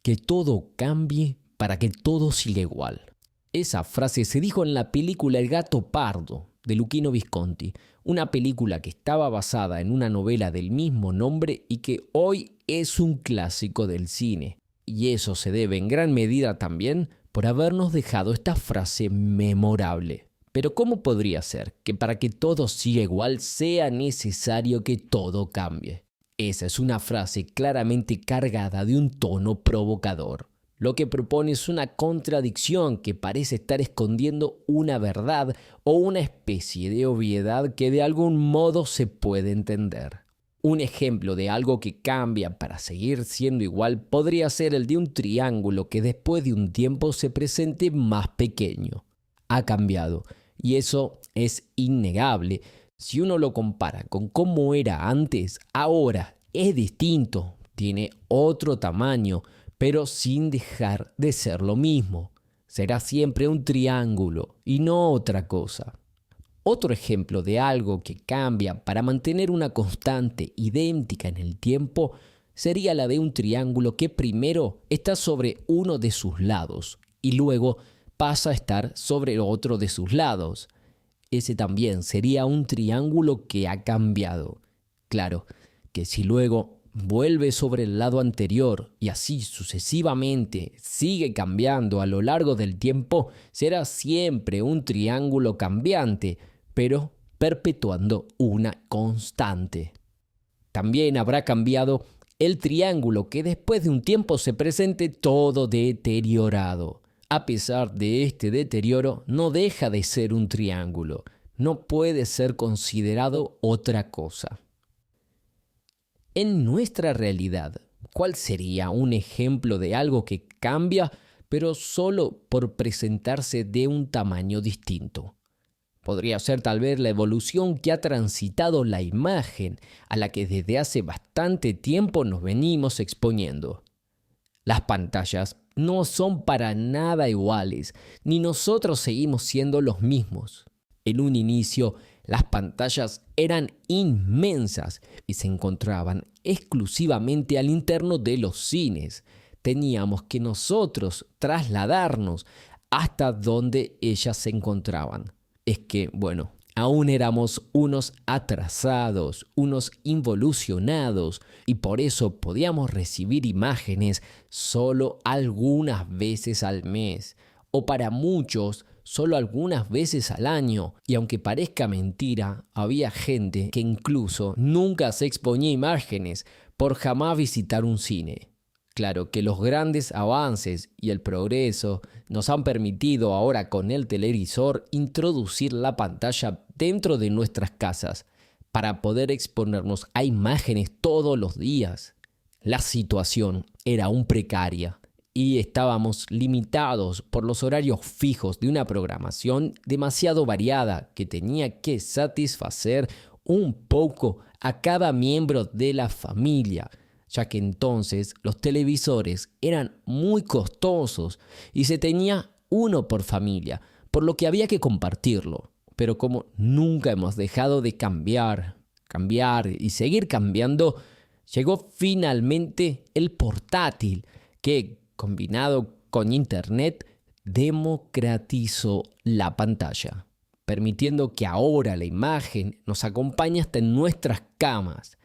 que todo cambie para que todo siga igual. Esa frase se dijo en la película El gato pardo de Luchino Visconti, una película que estaba basada en una novela del mismo nombre y que hoy es un clásico del cine. Y eso se debe en gran medida también por habernos dejado esta frase memorable. Pero ¿cómo podría ser que para que todo siga igual sea necesario que todo cambie? Esa es una frase claramente cargada de un tono provocador. Lo que propone es una contradicción que parece estar escondiendo una verdad o una especie de obviedad que de algún modo se puede entender. Un ejemplo de algo que cambia para seguir siendo igual podría ser el de un triángulo que después de un tiempo se presente más pequeño. Ha cambiado, y eso es innegable. Si uno lo compara con cómo era antes, ahora es distinto, tiene otro tamaño, pero sin dejar de ser lo mismo. Será siempre un triángulo y no otra cosa. Otro ejemplo de algo que cambia para mantener una constante idéntica en el tiempo sería la de un triángulo que primero está sobre uno de sus lados y luego pasa a estar sobre otro de sus lados. Ese también sería un triángulo que ha cambiado. Claro que si luego vuelve sobre el lado anterior y así sucesivamente sigue cambiando a lo largo del tiempo, será siempre un triángulo cambiante, pero perpetuando una constante. También habrá cambiado el triángulo que después de un tiempo se presente todo deteriorado. A pesar de este deterioro, no deja de ser un triángulo. No puede ser considerado otra cosa. En nuestra realidad, ¿cuál sería un ejemplo de algo que cambia, pero solo por presentarse de un tamaño distinto? Podría ser tal vez la evolución que ha transitado la imagen, a la que desde hace bastante tiempo nos venimos exponiendo. Las pantallas no son para nada iguales, ni nosotros seguimos siendo los mismos. En un inicio, las pantallas eran inmensas y se encontraban exclusivamente al interno de los cines. Teníamos que nosotros trasladarnos hasta donde ellas se encontraban. Es que, bueno, aún éramos unos atrasados, unos involucionados, y por eso podíamos recibir imágenes solo algunas veces al mes, o para muchos, solo algunas veces al año. Y aunque parezca mentira, había gente que incluso nunca se exponía imágenes por jamás visitar un cine. Claro que los grandes avances y el progreso nos han permitido ahora con el televisor introducir la pantalla dentro de nuestras casas para poder exponernos a imágenes todos los días. La situación era aún precaria y estábamos limitados por los horarios fijos de una programación demasiado variada que tenía que satisfacer un poco a cada miembro de la familia, ya que entonces los televisores eran muy costosos y se tenía uno por familia, por lo que había que compartirlo. Pero como nunca hemos dejado de cambiar y seguir cambiando, llegó finalmente el portátil que, combinado con internet, democratizó la pantalla, permitiendo que ahora la imagen nos acompañe hasta en nuestras camas.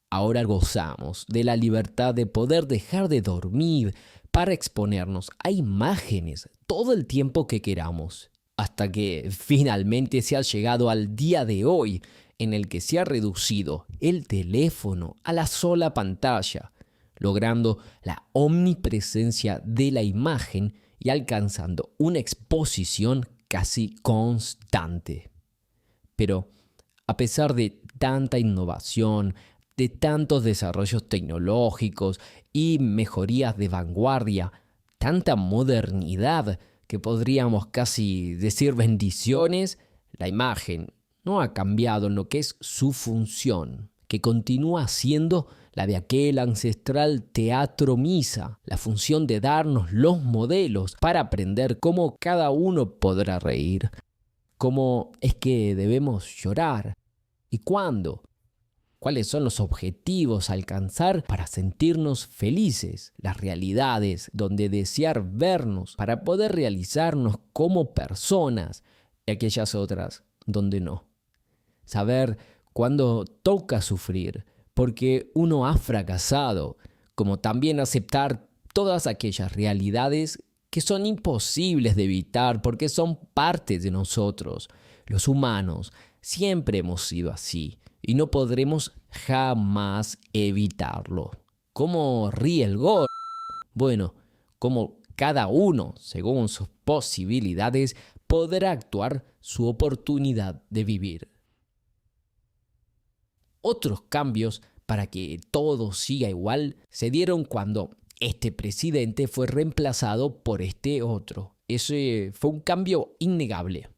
Ahora gozamos de la libertad de poder dejar de dormir para exponernos a imágenes todo el tiempo que queramos, hasta que finalmente se ha llegado al día de hoy en el que se ha reducido el teléfono a la sola pantalla, logrando la omnipresencia de la imagen y alcanzando una exposición casi constante. Pero a pesar de tanta innovación, de tantos desarrollos tecnológicos y mejorías de vanguardia, tanta modernidad que podríamos casi decir bendiciones, la imagen no ha cambiado en lo que es su función, que continúa siendo la de aquel ancestral teatro misa, la función de darnos los modelos para aprender cómo cada uno podrá reír, cómo es que debemos llorar y cuándo cuáles son los objetivos a alcanzar para sentirnos felices, las realidades donde desear vernos para poder realizarnos como personas y aquellas otras donde no. Saber cuándo toca sufrir porque uno ha fracasado, como también aceptar todas aquellas realidades que son imposibles de evitar porque son parte de nosotros. Los humanos siempre hemos sido así y no podremos jamás evitarlo. ¿Cómo ríe el gordo? Bueno, como cada uno, según sus posibilidades, podrá actuar su oportunidad de vivir. Otros cambios para que todo siga igual se dieron cuando este presidente fue reemplazado por este otro. Ese fue un cambio innegable.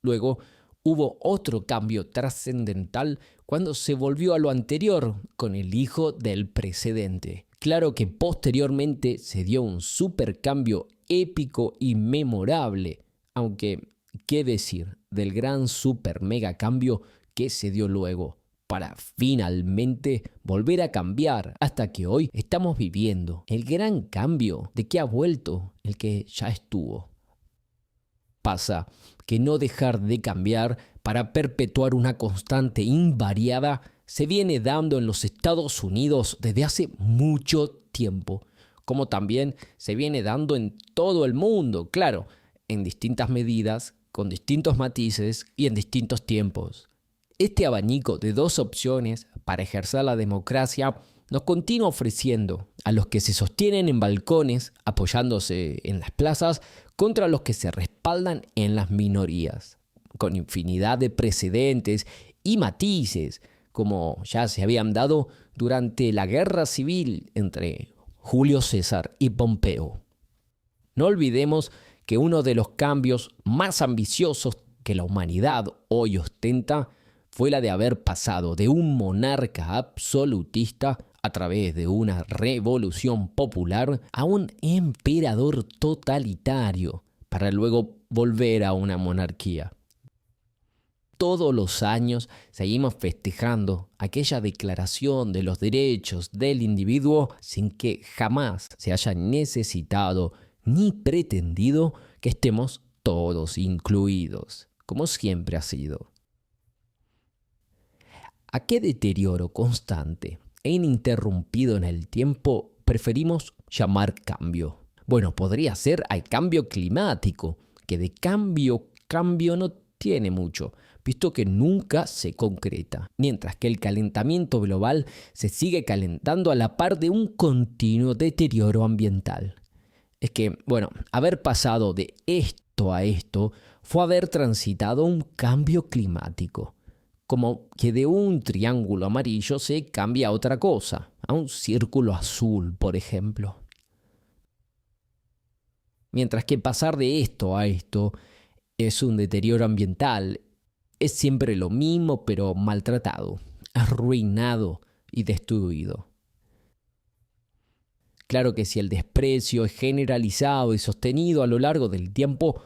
Luego hubo otro cambio trascendental cuando se volvió a lo anterior con el hijo del precedente. Claro que posteriormente se dio un supercambio épico y memorable, aunque, ¿qué decir del gran super mega cambio que se dio luego? Para finalmente volver a cambiar hasta que hoy estamos viviendo el gran cambio de que ha vuelto el que ya estuvo. Pasa que no dejar de cambiar para perpetuar una constante invariada se viene dando en los Estados Unidos desde hace mucho tiempo, como también se viene dando en todo el mundo, claro, en distintas medidas, con distintos matices y en distintos tiempos. Este abanico de dos opciones para ejercer la democracia nos continúa ofreciendo a los que se sostienen en balcones, apoyándose en las plazas, contra los que se respaldan en las minorías, con infinidad de precedentes y matices, como ya se habían dado durante la guerra civil entre Julio César y Pompeo. No olvidemos que uno de los cambios más ambiciosos que la humanidad hoy ostenta fue la de haber pasado de un monarca absolutista a través de una revolución popular a un emperador totalitario, para luego volver a una monarquía. Todos los años seguimos festejando aquella declaración de los derechos del individuo sin que jamás se haya necesitado ni pretendido que estemos todos incluidos, como siempre ha sido. ¿A qué deterioro constante e ininterrumpido en el tiempo preferimos llamar cambio? Bueno, podría ser al cambio climático, que de cambio no tiene mucho, visto que nunca se concreta, mientras que el calentamiento global se sigue calentando a la par de un continuo deterioro ambiental. Es que, bueno, haber pasado de esto a esto fue haber transitado un cambio climático. Como que de un triángulo amarillo se cambia a otra cosa, a un círculo azul, por ejemplo. Mientras que pasar de esto a esto es un deterioro ambiental, es siempre lo mismo pero maltratado, arruinado y destruido. Claro que si el desprecio es generalizado y sostenido a lo largo del tiempo,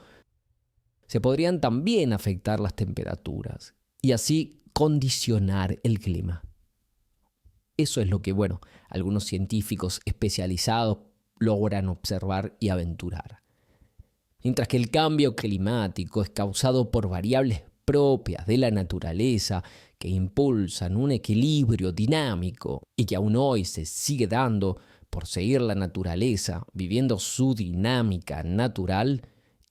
se podrían también afectar las temperaturas y así condicionar el clima. Eso es lo que, algunos científicos especializados logran observar y aventurar. Mientras que el cambio climático es causado por variables propias de la naturaleza que impulsan un equilibrio dinámico y que aún hoy se sigue dando por seguir la naturaleza, viviendo su dinámica natural,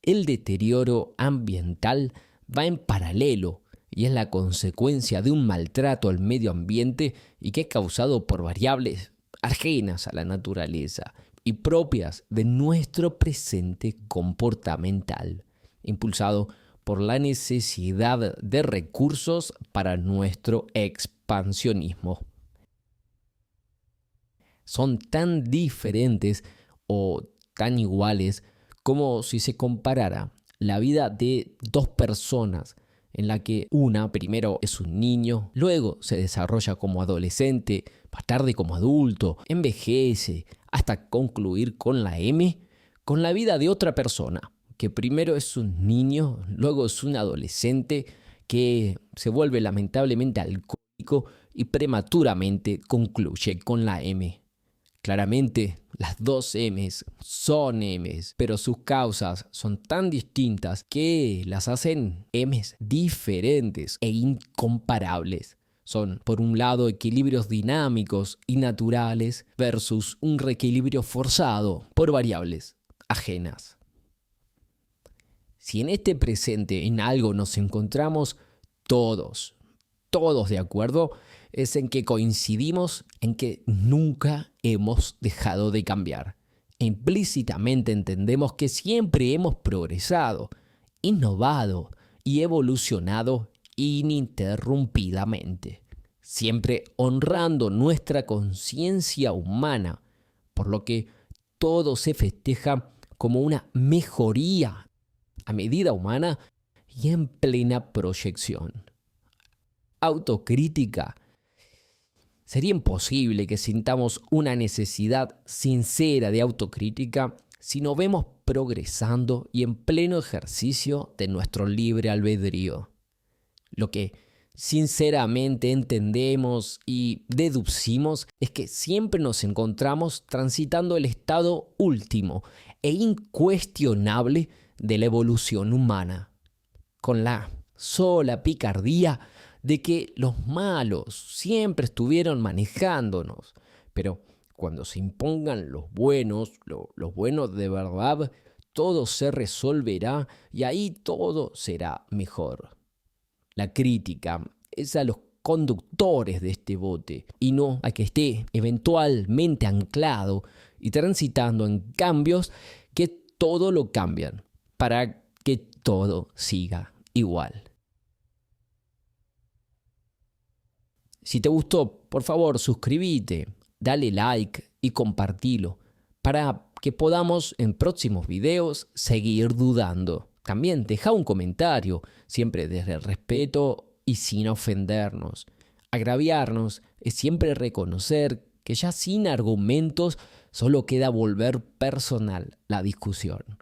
el deterioro ambiental va en paralelo y es la consecuencia de un maltrato al medio ambiente y que es causado por variables ajenas a la naturaleza y propias de nuestro presente comportamental, impulsado por la necesidad de recursos para nuestro expansionismo. Son tan diferentes o tan iguales como si se comparara la vida de dos personas en la que una primero es un niño, luego se desarrolla como adolescente, más tarde como adulto, envejece, hasta concluir con la M, con la vida de otra persona, que primero es un niño, luego es un adolescente que se vuelve lamentablemente alcohólico y prematuramente concluye con la M. Claramente, las dos M's son M's, pero sus causas son tan distintas que las hacen M's diferentes e incomparables. Son, por un lado, equilibrios dinámicos y naturales versus un reequilibrio forzado por variables ajenas. Si en este presente en algo nos encontramos todos de acuerdo, es en que coincidimos en que nunca hemos dejado de cambiar. E implícitamente entendemos que siempre hemos progresado, innovado y evolucionado ininterrumpidamente, siempre honrando nuestra conciencia humana, por lo que todo se festeja como una mejoría a medida humana y en plena proyección. Autocrítica. Sería imposible que sintamos una necesidad sincera de autocrítica si no vemos progresando y en pleno ejercicio de nuestro libre albedrío. Lo que sinceramente entendemos y deducimos es que siempre nos encontramos transitando el estado último e incuestionable de la evolución humana, con la sola picardía de que los malos siempre estuvieron manejándonos, pero cuando se impongan los buenos de verdad, todo se resolverá y ahí todo será mejor. La crítica es a los conductores de este bote y no a que esté eventualmente anclado y transitando en cambios que todo lo cambian para que todo siga igual. Si te gustó, por favor, suscríbete, dale like y compartilo para que podamos en próximos videos seguir dudando. También deja un comentario, siempre desde el respeto y sin ofendernos. Agraviarnos es siempre reconocer que ya sin argumentos solo queda volver personal la discusión.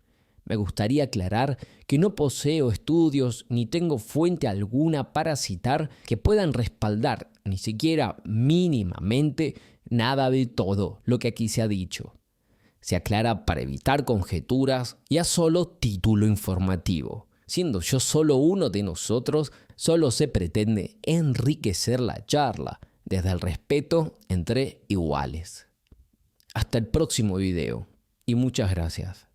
Me gustaría aclarar que no poseo estudios ni tengo fuente alguna para citar que puedan respaldar, ni siquiera mínimamente, nada de todo lo que aquí se ha dicho. Se aclara para evitar conjeturas y a solo título informativo. Siendo yo solo uno de nosotros, solo se pretende enriquecer la charla desde el respeto entre iguales. Hasta el próximo video y muchas gracias.